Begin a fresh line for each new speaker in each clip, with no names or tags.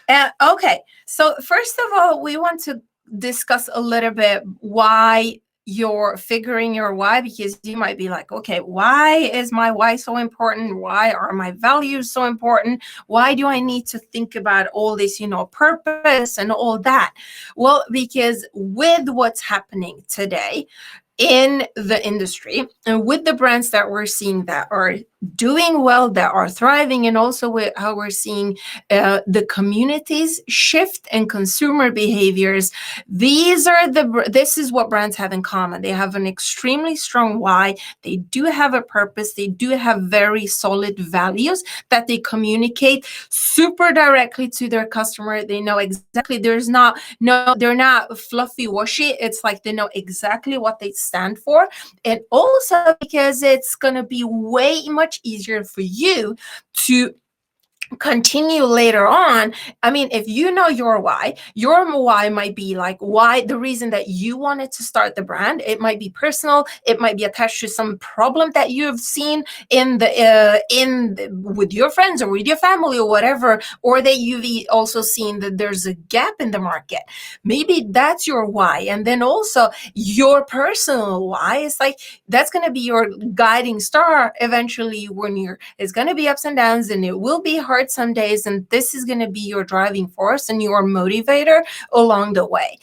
Okay, so first of all, we want to discuss a little bit why you're figuring your why, because you might be like, okay, why is my why so important? Why are my values so important? Why do I need to think about all this, purpose and all that? Well, because with what's happening today in the industry and with the brands that we're seeing that are doing well, that are thriving, and also with how we're seeing the communities shift and consumer behaviors, this is what brands have in common. They have an extremely strong why. They do have a purpose. They do have very solid values that they communicate super directly to their customer. They know exactly. They're not fluffy washy. It's like they know exactly what they stand for. And also because it's going to be way much easier for you to continue later on. I mean, if you know your why might be like why the reason that you wanted to start the brand. It might be personal. It might be attached to some problem that you've seen with your friends or with your family or whatever, or that you've also seen that there's a gap in the market. Maybe that's your why. And then also your personal why is like, that's going to be your guiding star eventually when it's going to be ups and downs, and it will be hard some days, and this is going to be your driving force and your motivator along the way.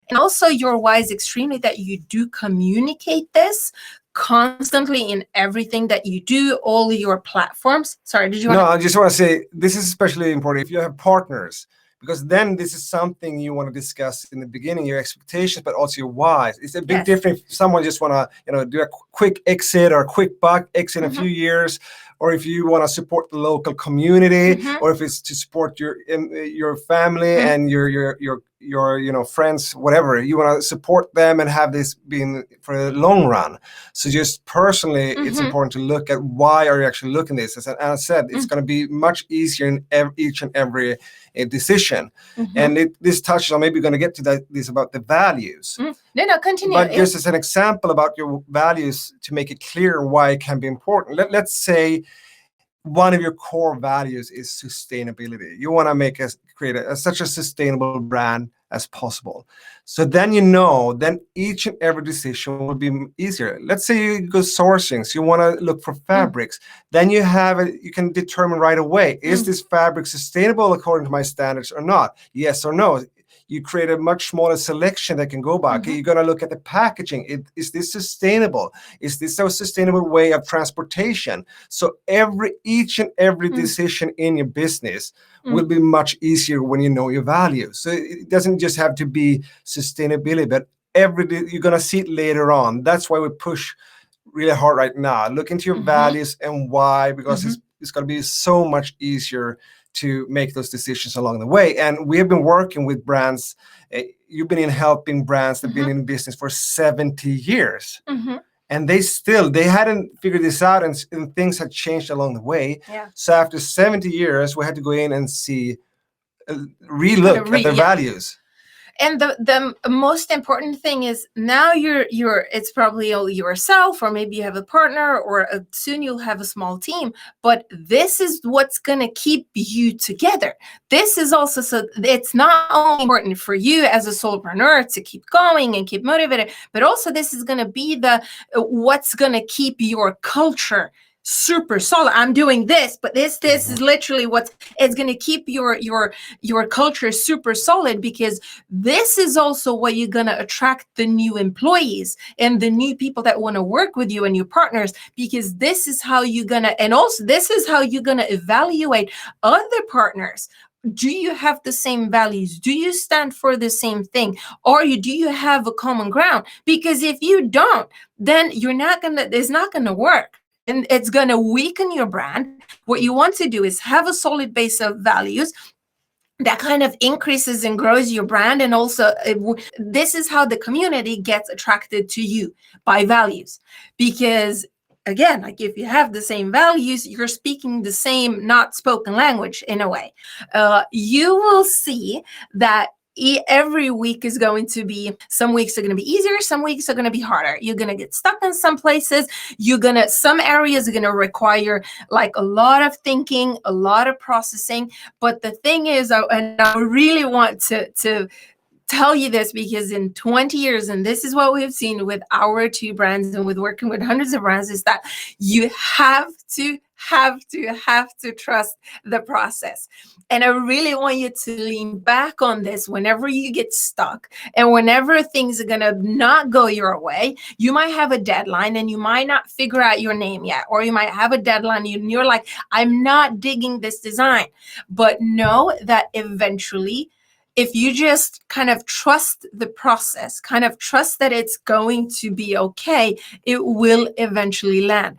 And also your why is extremely that you do communicate this constantly in everything that you do, all your platforms. Sorry, did you want
No, I just want to say this is especially important if you have partners, because then this is something you want to discuss in the beginning, your expectations, but also your whys. It's a big difference if someone just want to, do a quick exit or a quick buck exit in a few years, or if you want to support the local community, or if it's to support your family and your friends, whatever. You want to support them and have this being for the long run. So just personally, it's important to look at why are you actually looking at this. As Anna said, it's going to be much easier in each and every decision. And this touches on, maybe we're going to get to this about the values.
No, continue.
But just as an example about your values, to make it clear why it can be important. Let's say one of your core values is sustainability. You want to create such a sustainable brand as possible. So then then each and every decision will be easier. Let's say you go sourcing, so you want to look for fabrics. Then you can determine right away, is this fabric sustainable according to my standards or not? Yes or no. You create a much smaller selection that can go back. You're going to look at the packaging. Is this sustainable? Is this a sustainable way of transportation? So each and every decision in your business will be much easier when you know your values. So it doesn't just have to be sustainability, but you're going to see it later on. That's why we push really hard right now. Look into your values and why, because it's going to be so much easier to make those decisions along the way. And we have been working with brands. You've been helping brands that have been in business for 70 years. And they hadn't figured this out, and things had changed along the way. So after 70 years, we had to go in and relook at their values.
And the most important thing is now it's probably yourself, or maybe you have a partner, or soon you'll have a small team. But this is what's going to keep you together. This is also, so it's not only important for you as a solopreneur to keep going and keep motivated, but also this is going to be what's going to keep your culture super solid. I'm doing this, but this is literally it's going to keep your culture super solid, because this is also what you're going to attract the new employees and the new people that want to work with you and your partners, because this is how you're going to, and also this is how you're going to evaluate other partners. Do you have the same values? Do you stand for the same thing? Or do you have a common ground? Because if you don't, then it's not going to work. And it's going to weaken your brand. What you want to do is have a solid base of values that kind of increases and grows your brand. And also, this is how the community gets attracted to you, by values. Because again, like if you have the same values, you're speaking the same not spoken language in a way. You will see that every week is going to be, some weeks are going to be easier, some weeks are going to be harder. You're going to get stuck in some places. Some areas are going to require like a lot of thinking, a lot of processing. But the thing is, and I really want to tell you this, because in 20 years, and this is what we've seen with our two brands and with working with hundreds of brands, is that you have to trust the process. And I really want you to lean back on this whenever you get stuck and whenever things are going to not go your way. You might have a deadline and you might not figure out your name yet, or you might have a deadline and you're like, I'm not digging this design. But know that eventually, if you just kind of trust the process, kind of trust that it's going to be okay, it will eventually land.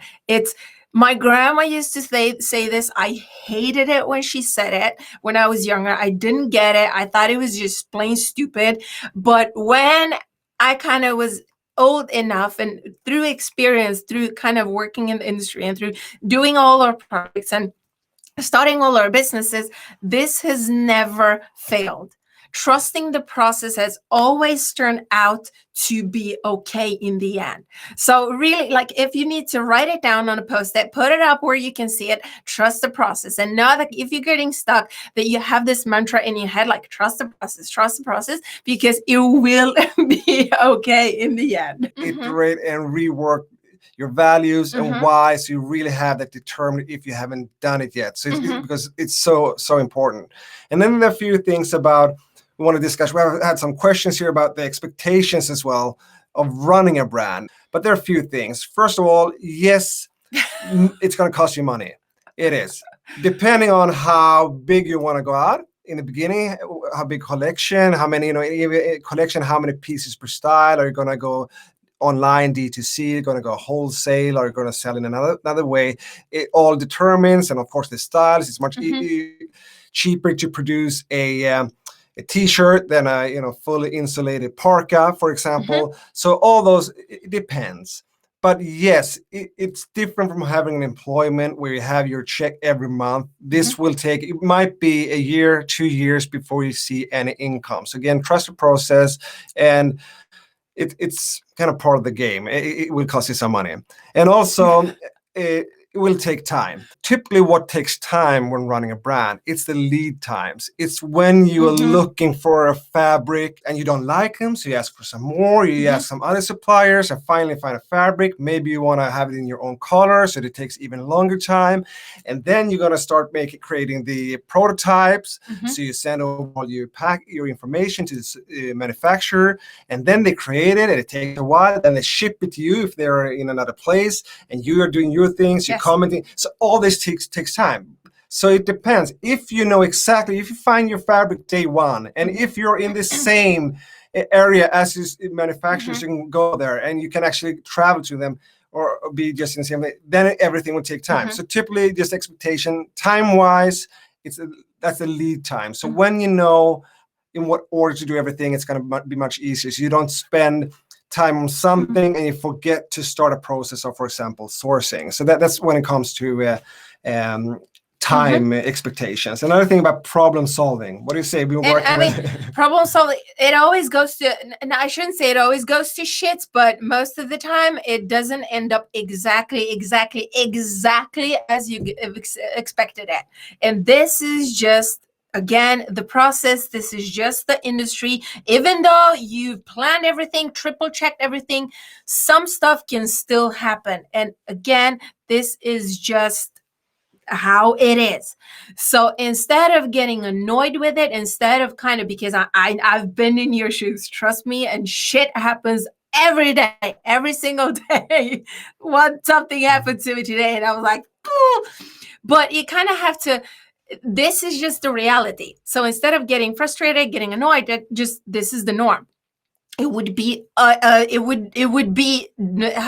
My grandma used to say this. I hated it when she said it when I was younger. I didn't get it. I thought it was just plain stupid. But when I kind of was old enough, and through experience, through kind of working in the industry and through doing all our projects and starting all our businesses, this has never failed. Trusting the process has always turned out to be okay in the end. So really, like, if you need to write it down on a post-it, put it up where you can see it, trust the process. And know that if you're getting stuck, that you have this mantra in your head, like, trust the process, because it will be okay in the end.
Iterate and rework your values and why, so you really have that determined if you haven't done it yet. So because it's so important. And then there are a few things about we want to discuss. We have had some questions here about the expectations as well of running a brand. But there are a few things. First of all, yes, it's going to cost you money. It is. Depending on how big you want to go out in the beginning, how big collection, how many, collection, how many pieces per style. Are you going to go online D2C, going to go wholesale, or going to sell in another way? It all determines. And of course, the styles, it's much cheaper to produce a t-shirt than a fully insulated parka, for example. So all those, it depends. But yes, it's different from having an employment where you have your check every month. This will take, it might be a year, 2 years before you see any income. So again, trust the process, and it's kind of part of the game. It will cost you some money. And also, it will take time. Typically, what takes time when running a brand, it's the lead times. It's when you are looking for a fabric and you don't like them, so you ask for some more, you ask some other suppliers and finally find a fabric. Maybe you want to have it in your own color, so it takes even longer time. And then you're going to start creating the prototypes. So you send over all your information to the manufacturer, and then they create it, and it takes a while. Then they ship it to you if they're in another place, and you are doing your things. Commenting. So all this takes time. So it depends. If you know exactly, if you find your fabric day one, and if you're in the same area as these manufacturers, you can go there and you can actually travel to them or be just in the same way, then everything will take time. So typically, just expectation, time-wise, that's the lead time. So when you know in what order to do everything, it's going to be much easier. So you don't spend time on something and you forget to start a process of, for example, sourcing. So that's when it comes to time expectations. Another thing about problem solving. What do you say?
Problem solving, it always goes to, and I shouldn't say it always goes to shits, but most of the time it doesn't end up exactly as you expected it. And this is just, again, the process. This is just the industry. Even though you've planned everything, triple checked everything, some stuff can still happen. And again, this is just how it is. So instead of getting annoyed with it, instead of because I've been in your shoes, trust me, and shit happens every day, every single day. Something happened to me today and I was like, ooh. But you kind of have to, this is just the reality. So instead of getting frustrated, getting annoyed, this is the norm. It would be how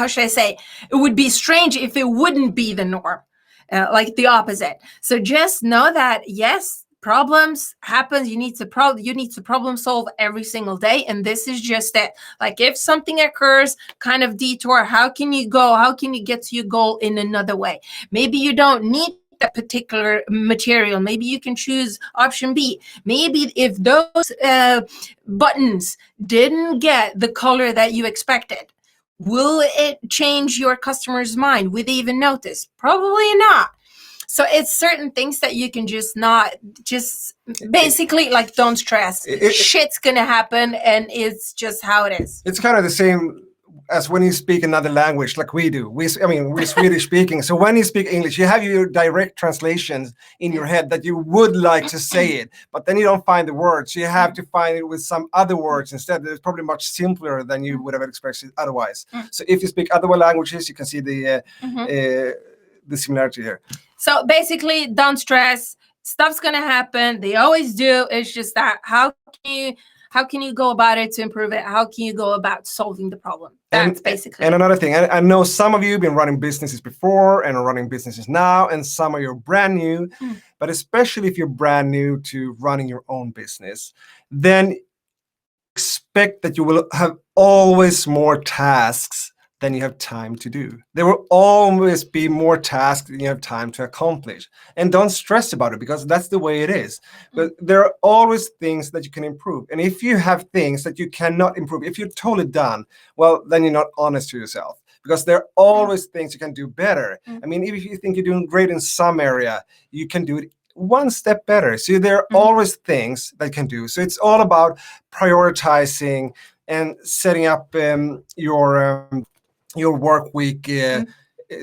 should I say? It would be strange if it wouldn't be the norm, like the opposite. So just know that yes, problems happen. You need to problem solve every single day, and this is just it. Like if something occurs, kind of detour. How can you get to your goal in another way? Maybe you don't need that particular material. Maybe you can choose option B. Maybe if those buttons didn't get the color that you expected, will it change your customer's mind? Will they even notice? Probably not. So it's certain things that you can just not, just basically like, don't stress. Shit's gonna happen, and it's just how it is.
It's kind of the same as when you speak another language, like we do. We're Swedish speaking. So when you speak English, you have your direct translations in your head that you would like to say it, but then you don't find the words. You have to find it with some other words instead. It's probably much simpler than you would have expressed it otherwise. So if you speak other languages, you can see the similarity here.
So basically, don't stress. Stuff's gonna happen. They always do. It's just that how can you go about it to improve it? How can you go about solving the problem? That's basically.
And another thing, I know some of you have been running businesses before and are running businesses now, and some of you are brand new. But especially if you're brand new to running your own business, then expect that you will have always more tasks than you have time to do. There will always be more tasks than you have time to accomplish. And don't stress about it, because that's the way it is. But there are always things that you can improve. And if you have things that you cannot improve, if you're totally done, well, then you're not honest to yourself, because there are always things you can do better. I mean, if you think you're doing great in some area, you can do it one step better. So there are always things that you can do. So it's all about prioritizing and setting up your work week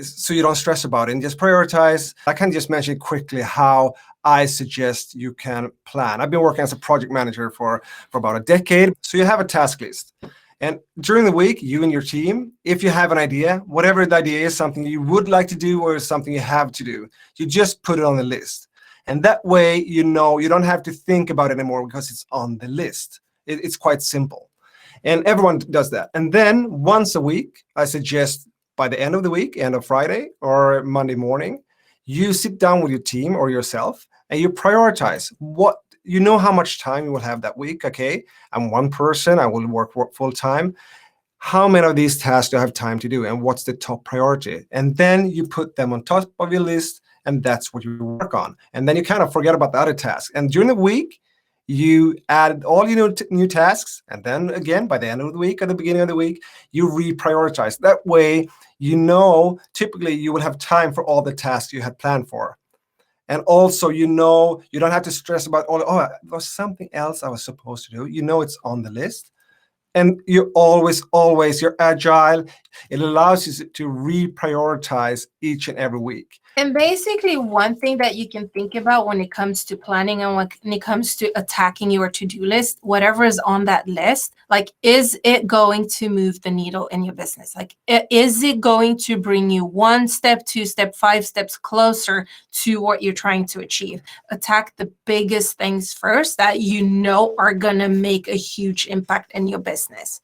so you don't stress about it, and just prioritize. I can just mention quickly how I suggest you can plan. I've been working as a project manager for about a decade. So you have a task list. And during the week, you and your team, if you have an idea, whatever the idea is, something you would like to do or something you have to do, you just put it on the list. And that way, you know, you don't have to think about it anymore because it's on the list. It's quite simple. And everyone does that. And then once a week, I suggest by the end of the week, end of Friday or Monday morning, you sit down with your team or yourself and you prioritize what, you know, how much time you will have that week. Okay, I'm one person, I will work full time. How many of these tasks do I have time to do? And what's the top priority? And then you put them on top of your list, and that's what you work on. And then you kind of forget about the other tasks. And during the week, you add all your new tasks, and then again, by the end of the week, at the beginning of the week, you reprioritize. That way, you know, typically you will have time for all the tasks you had planned for. And also, you know, you don't have to stress about, there was something else I was supposed to do. You know it's on the list. And you're always, you're agile. It allows you to reprioritize each and every week.
And basically, one thing that you can think about when it comes to planning and when it comes to attacking your to-do list, whatever is on that list, like, is it going to move the needle in your business? Like, is it going to bring you 1 step, 2 step, 5 steps closer to what you're trying to achieve? Attack the biggest things first that you know are going to make a huge impact in your business.